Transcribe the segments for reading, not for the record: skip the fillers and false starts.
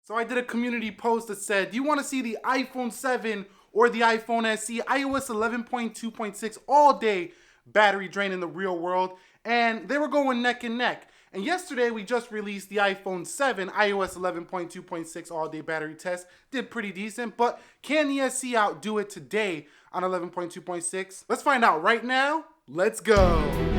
So I did a community post that said, do you want to see the iPhone 7 or the iPhone SE, iOS 11.2.6 all day battery drain in the real world? And they were going neck and neck. And yesterday we just released the iPhone 7 iOS 11.2.6 all day battery test. Did pretty decent, but can the SE outdo it today on 11.2.6? Let's find out right now. Let's go.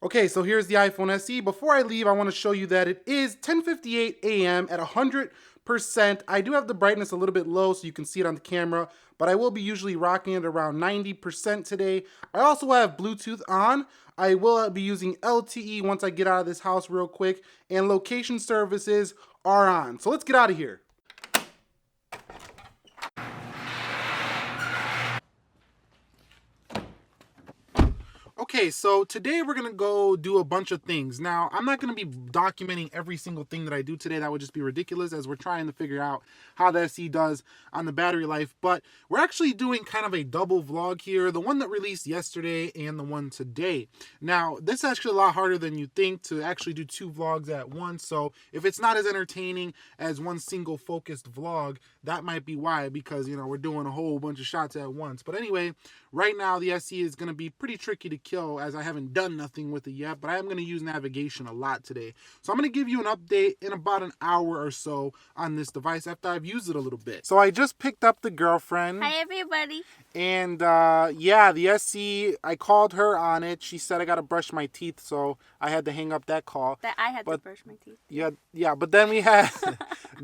Okay, so here's the iPhone SE. Before I leave, I want to show you that it is 10:58 a.m. at 100%. I do have the brightness a little bit low so you can see it on the camera, but I will be usually rocking it around 90% today. I also have Bluetooth on. I will be using LTE once I get out of this house real quick, and location services are on. So let's get out of here. Okay, so today we're going to go do a bunch of things. Now, I'm not going to be documenting every single thing that I do today. That would just be ridiculous as we're trying to figure out how the SE does on the battery life. But we're actually doing kind of a double vlog here, the one that released yesterday and the one today. Now, this is actually a lot harder than you think to actually do two vlogs at once. So if it's not as entertaining as one single focused vlog, that might be why, because, you know, we're doing a whole bunch of shots at once. But anyway, right now the SE is going to be pretty tricky to kill as I haven't done nothing with it yet, but I am going to use navigation a lot today. So I'm going to give you an update in about an hour or so on this device after I've used it a little bit. So I just picked up the girlfriend. Hi everybody. And yeah, the SE, I called her on it. She said I got to brush my teeth, so I had to hang up that call. That I had to brush my teeth. Yeah, but then we had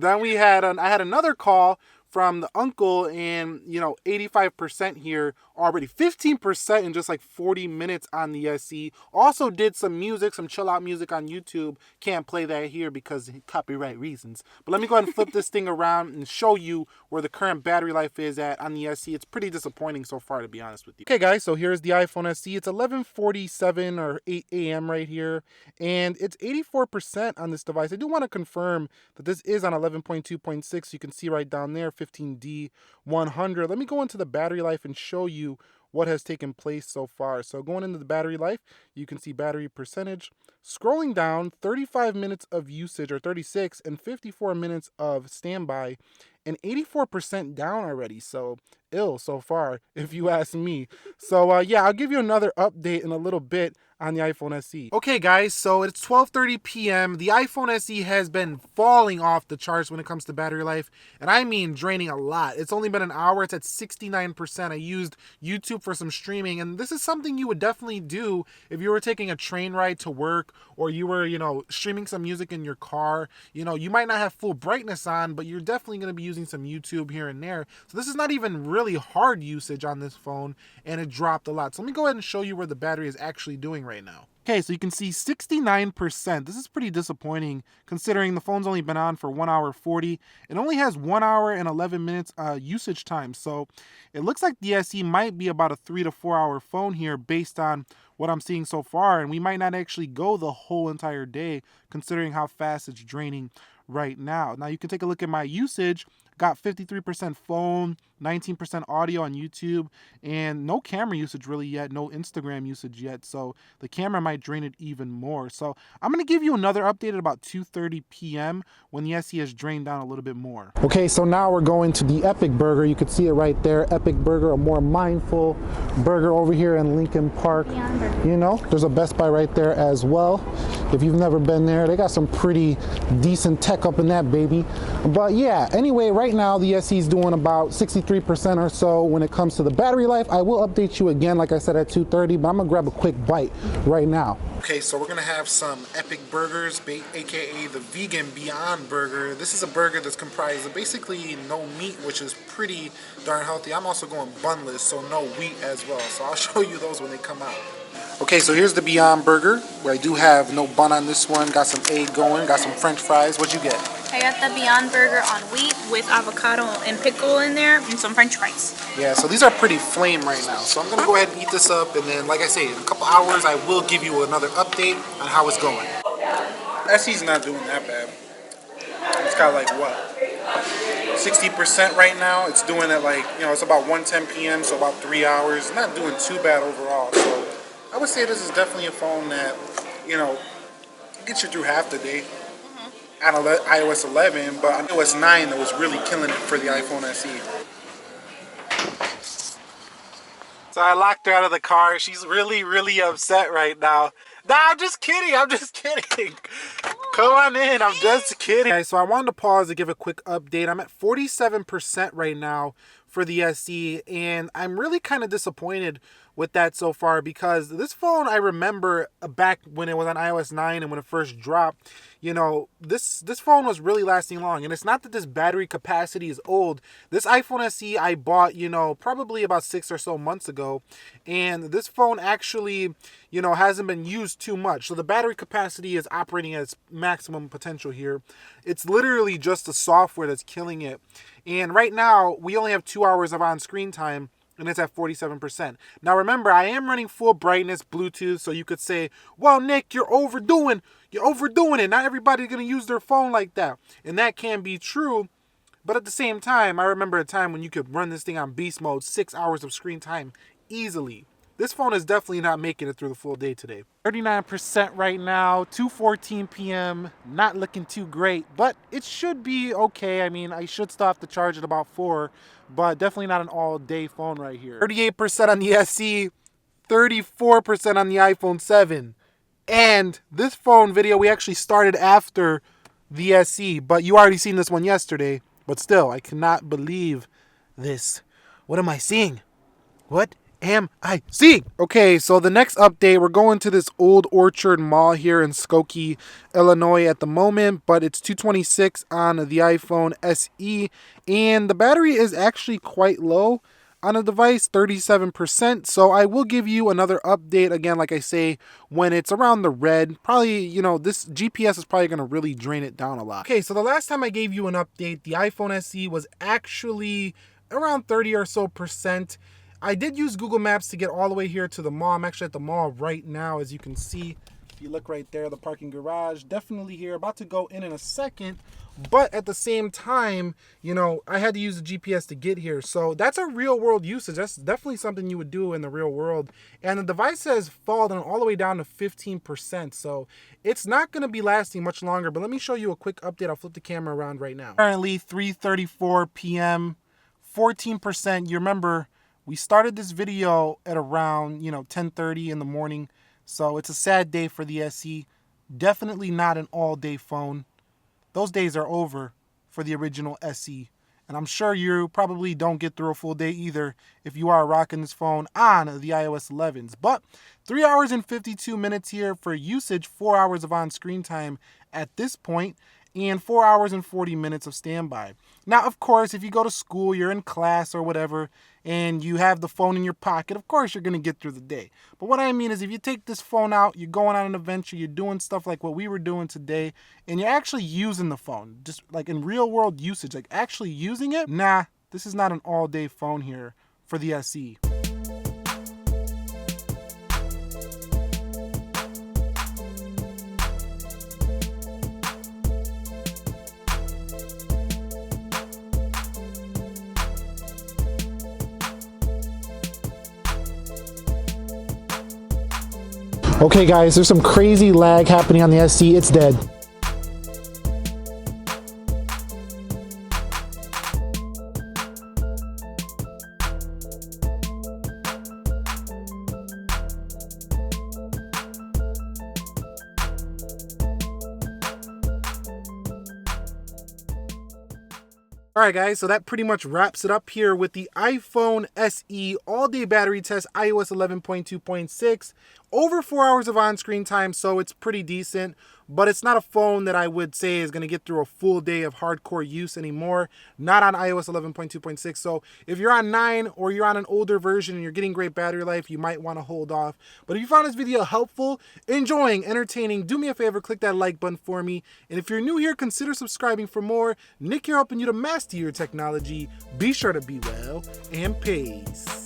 I had another call from the uncle, and 85% here already, 15% in just like 40 minutes on the SE. Also did some music, some chill out music on YouTube. Can't play that here because copyright reasons. But let me go ahead and flip this thing around and show you where the current battery life is at on the SE. It's pretty disappointing so far, to be honest with you. Okay guys, so here's the iPhone SE. It's 11:47 or 8 a.m. right here, and it's 84% on this device. I do want to confirm that this is on 11.2.6. You can see right down there, 15D 100. Let me go into the battery life and show you what has taken place so far. So going into the battery life, you can see battery percentage. Scrolling down, 35 minutes of usage, or 36, and 54 minutes of standby, and 84% down already. So ill so far, if you ask me. So yeah, I'll give you another update in a little bit on the iPhone SE. Okay guys, so it's 12:30 p.m. The iPhone SE has been falling off the charts when it comes to battery life, and I mean draining a lot. It's only been an hour, it's at 69%. I used YouTube for some streaming, and this is something you would definitely do if you were taking a train ride to work, or you were, streaming some music in your car. You might not have full brightness on, but you're definitely going to be using some YouTube here and there. So this is not even really hard usage on this phone, and it dropped a lot. So let me go ahead and show you where the battery is actually doing right now. Okay, so you can see 69%. This is pretty disappointing considering the phone's only been on for 1 hour 40. It only has 1 hour and 11 minutes usage time. So it looks like the SE might be about a 3 to 4 hour phone here based on what I'm seeing so far. And we might not actually go the whole entire day considering how fast it's draining right now. Now you can take a look at my usage. Got 53% phone, 19% audio on YouTube, and no camera usage really yet, no Instagram usage yet, so the camera might drain it even more. So I'm going to give you another update at about 2:30 p.m. when the SE has drained down a little bit more. Okay, so now we're going to the Epic Burger. You can see it right there, Epic Burger, a more mindful burger over here in Lincoln Park. There's a Best Buy right there as well. If you've never been there, they got some pretty decent tech up in that baby. But yeah, anyway, right now the SE is doing about 63% or so when it comes to the battery life. I will update you again, like I said, at 2:30, but I'm gonna grab a quick bite right now. Okay, so we're gonna have some Epic Burgers, aka the Vegan Beyond Burger. This is a burger that's comprised of basically no meat, which is pretty darn healthy. I'm also going bunless, so no wheat as well. So I'll show you those when they come out. Okay, so here's the Beyond Burger, where I do have no bun on this one. Got some egg going, got some French fries. What'd you get? I got the Beyond Burger on wheat with avocado and pickle in there and some French fries. Yeah, so these are pretty flame right now. So I'm gonna go ahead and eat this up, and then, like I say, in a couple hours, I will give you another update on how it's going. SE's not doing that bad. It's got like what? 60% right now. It's doing it like, it's about 1:10 p.m., so about 3 hours. Not doing too bad overall. So I would say this is definitely a phone that, gets you through half the day. On iOS 11, but on iOS 9 that was really killing it for the iPhone SE. So I locked her out of the car. She's really, really upset right now. Nah, I'm just kidding. I'm just kidding. Come on in. I'm just kidding. Okay, so I wanted to pause to give a quick update. I'm at 47% right now for the SE, and I'm really kind of disappointed with that so far because this phone, I remember back when it was on iOS 9 and when it first dropped, this phone was really lasting long. And it's not that this battery capacity is old. This iPhone SE I bought, probably about 6 or so months ago. And this phone actually, hasn't been used too much. So the battery capacity is operating at its maximum potential here. It's literally just the software that's killing it. And right now, we only have 2 hours of on-screen time, and it's at 47%. Now remember, I am running full brightness Bluetooth, so you could say, well, Nick, you're overdoing it. Not everybody's going to use their phone like that. And that can be true, but at the same time, I remember a time when you could run this thing on beast mode, 6 hours of screen time easily. This phone is definitely not making it through the full day today. 39% right now, 2:14 p.m., not looking too great, but it should be okay. I mean, I should still have to charge at about 4, but definitely not an all-day phone right here. 38% on the SE, 34% on the iPhone 7. And this phone video, we actually started after the SE, but you already seen this one yesterday. But still, I cannot believe this. What am I seeing? What am I seeing? Okay, so the next update, we're going to this Old Orchard Mall here in Skokie, Illinois at the moment, but it's 226 on the iPhone SE, and the battery is actually quite low on a device, 37%. So I will give you another update again, like I say, when it's around the red. Probably, this GPS is probably going to really drain it down a lot. Okay, so the last time I gave you an update, the iPhone SE was actually around 30 or so percent. I did use Google Maps to get all the way here to the mall. I'm actually at the mall right now, as you can see. If you look right there, the parking garage, definitely here. About to go in a second. But at the same time, I had to use the GPS to get here. So that's a real world usage. That's definitely something you would do in the real world. And the device has fallen all the way down to 15%. So it's not going to be lasting much longer. But let me show you a quick update. I'll flip the camera around right now. Currently 3:34 p.m., 14%. You remember, we started this video at around, 10:30 in the morning. So it's a sad day for the SE. Definitely not an all-day phone. Those days are over for the original SE. And I'm sure you probably don't get through a full day either if you are rocking this phone on the iOS 11s. But 3 hours and 52 minutes here for usage, 4 hours of on-screen time at this point, and 4 hours and 40 minutes of standby. Now, of course, if you go to school, you're in class or whatever, and you have the phone in your pocket, of course you're going to get through the day. But what I mean is if you take this phone out, you're going on an adventure, you're doing stuff like what we were doing today, and you're actually using the phone, just like in real world usage, like actually using it, nah, this is not an all-day phone here for the SE. Okay guys, there's some crazy lag happening on the SE. It's dead. Alright guys, so that pretty much wraps it up here with the iPhone SE all-day battery test, iOS 11.2.6. Over 4 hours of on-screen time, so it's pretty decent. But it's not a phone that I would say is going to get through a full day of hardcore use anymore. Not on iOS 11.2.6. So if you're on 9 or you're on an older version and you're getting great battery life, you might want to hold off. But if you found this video helpful, enjoying, entertaining, do me a favor, click that like button for me. And if you're new here, consider subscribing for more. Nick here helping you to master your technology. Be sure to be well, and peace.